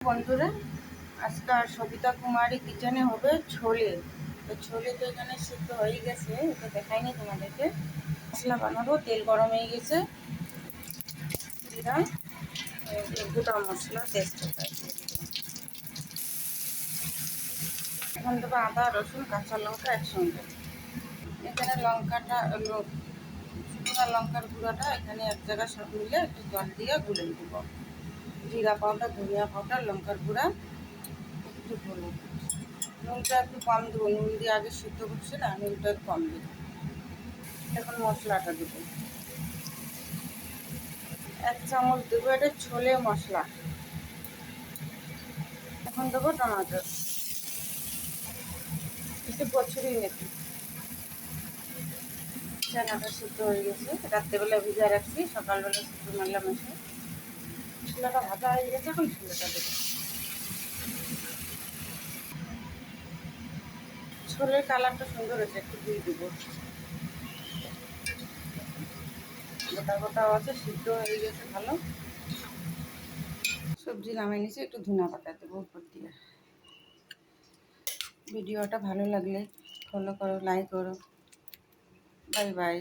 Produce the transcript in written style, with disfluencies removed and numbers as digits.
বন্ধুরা, আজকাল সবিতা কুমারী কিচেনে হবে ছোলে। তো ছোলে তো এখানে সিদ্ধ হয়ে গেছে, এটা দেখাইনি তোমাদেরকে। মশলা বানাবো, তেল গরম হয়ে গেছে। জিরা, গোটা মশলা, তেজপাতা। এখন দেবো আদা, রসুন, কাঁচা লঙ্কা একসঙ্গে। এখানে লঙ্কাটা, শুকনো লঙ্কার গুঁড়োটা এখানে এক জায়গায় সব মিলে একটু জল দিয়ে গুলে দেবো। জিরা পাউডার, ধনিয়া পাউডার, লঙ্কার গুঁড়া, একটু হলুদ। নুনটা একটু কম দেবো, নুন দিয়ে আগে সিদ্ধ করছে না, নুনটা একটু কম দেবো। এখন মশলাটা দেবো, 1 চামচ দেবো, এটা ছোলে মশলা। এখন দেবো টমাটো, একটু কচুরি মেথি। চানাটা সিদ্ধ হয়ে গেছে, রাত্রেবেলা ভিজা রাখছি, সকালবেলা সিদ্ধ মারলাম এসে। ছোলাটা ভাজা হয়ে গেছে, এখন ছোলাটা দেবো। ছোলের কালারটা সুন্দর হয়েছে, একটু দিয়ে দেবো। গোটা গোটাও আছে, সিদ্ধ হয়ে গেছে ভালো। সবজি নামিয়ে নিচে একটু ধনিয়া পাতা দেবো উপর দিয়ে। ভিডিওটা ভালো লাগলে ফলো করো, লাইক করো। Bye bye.